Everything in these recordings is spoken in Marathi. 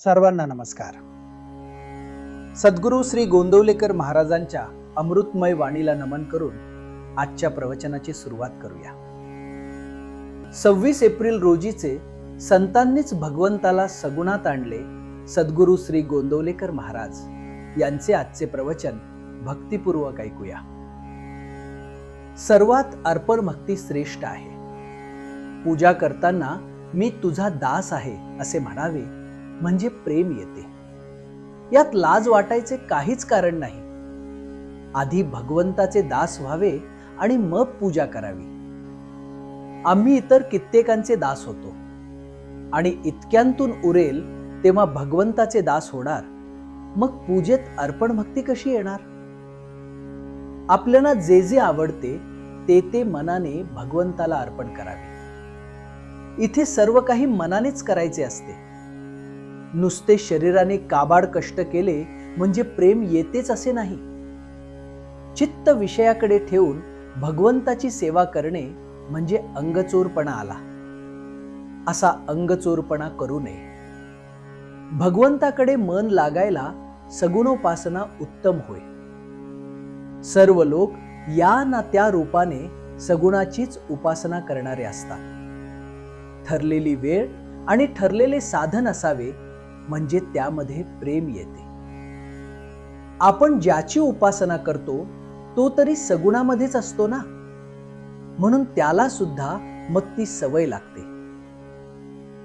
सर्वांना नमस्कार. सद्गुरू श्री गोंदवलेकर महाराजांच्या अमृतमय वाणीला नमन करून आजच्या प्रवचनाची सुरुवात करूया. 26 एप्रिल रोजीचे संतांनीच भगवंताला सगुणात आणले सद्गुरू श्री गोंदवलेकर महाराज यांचे आजचे प्रवचन भक्तिपूर्वक ऐकूया. सर्वात अर्पण भक्ती श्रेष्ठ आहे. पूजा करताना मी तुझा दास आहे असे म्हणावे म्हणजे प्रेम येते. यात लाज वाटायचे काहीच कारण नाही. आधी भगवंताचे दास व्हावे आणि मग पूजा करावी. आम्ही इतर कित्येकांचे दास होतो आणि इतक्यांतून उरेल तेव्हा भगवंताचे दास होणार. मग पूजेत अर्पण भक्ती कशी येणार? आपल्याला जे जे आवडते ते ते मनाने भगवंताला अर्पण करावे. इथे सर्व काही मनानेच करायचे असते. नुसते शरीराने काबाड कष्ट केले म्हणजे प्रेम येतेच असे नाही. चित्त विषयाकडे ठेवून भगवंताची सेवा करणे म्हणजे अंगचोरपणा आला. असा अंगचोरपणा करू नये. भगवंताकडे मन लागायला सगुणोपासना उत्तम होय. सर्व लोक या ना त्या रूपाने सगुणाचीच उपासना करणारे असतात. ठरलेली वेळ आणि ठरलेले साधन असावे म्हणजे त्यामध्ये प्रेम येते. आपण ज्याची उपासना करतो तो तरी सगुणामध्येच असतो ना, म्हणून त्याला सुद्धा मग ती सवय लागते.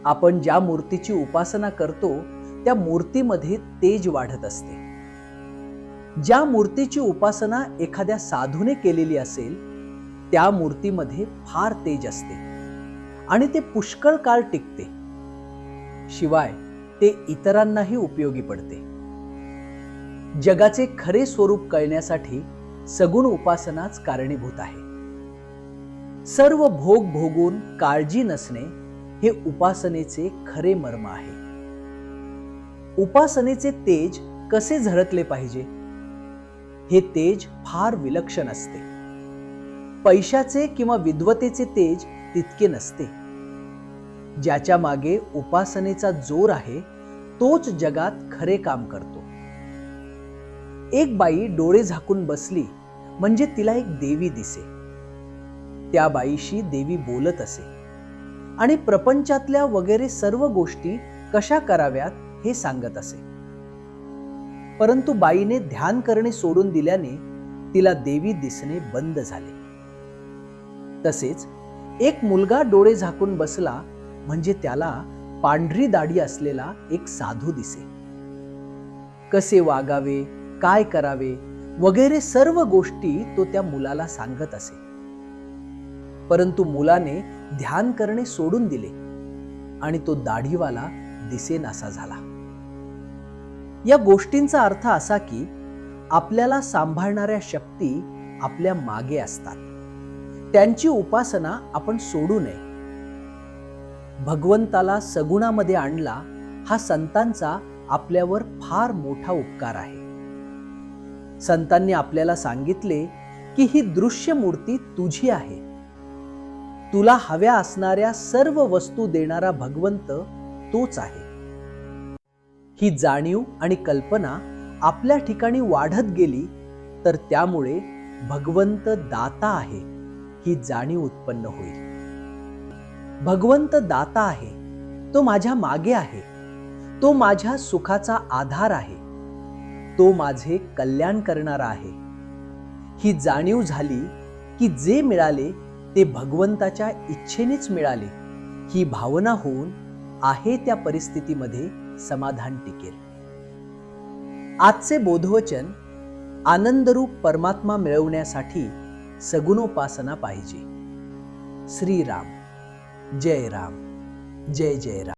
आपण ज्या मूर्तीची उपासना करतो त्या मूर्तीमध्ये तेज वाढत असते. ज्या मूर्तीची उपासना एखाद्या साधूने केलेली असेल त्या मूर्तीमध्ये फार तेज असते आणि ते पुष्कळ काळ टिकते. शिवाय ते इतरांनाही उपयोगी पडते. जगाचे खरे स्वरूप कळण्यासाठी सगुण उपासनाच कारणीभूत आहे. सर्व भोग भोगून काळजी नसणे हे उपासनेचे खरे मर्म आहे. उपासनेचे तेज कसे झळकले पाहिजे? हे तेज फार विलक्षण असते. पैशाचे किंवा विद्वतेचे तेज तितके नसते. ज्याच्या मागे उपासनेचा जोर आहे तोच जगात खरे काम करतो. एक बाई डोळे झाकून बसली म्हणजे तिला एक देवी दिसे. त्या बाईशी देवी बोलत असे आणि प्रपंचातल्या वगैरे सर्व गोष्टी कशा कराव्यात हे सांगत असे. परंतु बाईने ध्यान करणे सोडून दिल्याने तिला देवी दिसणे बंद झाले. तसेच एक मुलगा डोळे झाकून बसला म्हणजे त्याला पांढरी दाढी असलेला एक साधू दिसे. कसे वागावे, काय करावे वगैरे सर्व गोष्टी तो त्या मुलाला सांगत असे. परंतु मुलाने ध्यान करणे सोडून दिले आणि तो दाढीवाला दिसेनासा झाला. या गोष्टींचा अर्थ असा की आपल्याला सांभाळणाऱ्या शक्ती आपल्या मागे असतात. त्यांची उपासना आपण सोडू नये. भगवंताला सगुणामध्ये आणला हा संतांचा आपल्यावर फार मोठा उपकार आहे. संतांनी आपल्याला सांगितले की ही दृश्य मूर्ती तुझी आहे. तुला हव्या असणाऱ्या सर्व वस्तू देणारा भगवंत तोच आहे. ही जाणीव आणि कल्पना आपल्या ठिकाणी वाढत गेली तर त्यामुळे भगवंत दाता आहे ही जाणीव उत्पन्न होईल. भगवंत दाता आहे, तो माझ्या मागे आहे, तो माझ्या सुखाचा आधार आहे, तो माझे कल्याण करणारा आहे. ही जाणीव झाली की जे मिळाले ते भगवंताच्या इच्छेनेच मिळाले ही भावना होऊन आहे त्या परिस्थितीमध्ये समाधान टिकेल. आजचे बोधवचन आनंदरूप परमात्मा मिळवण्यासाठी सगुणोपासना पाहिजे. श्रीराम. जय राम. जय जय राम.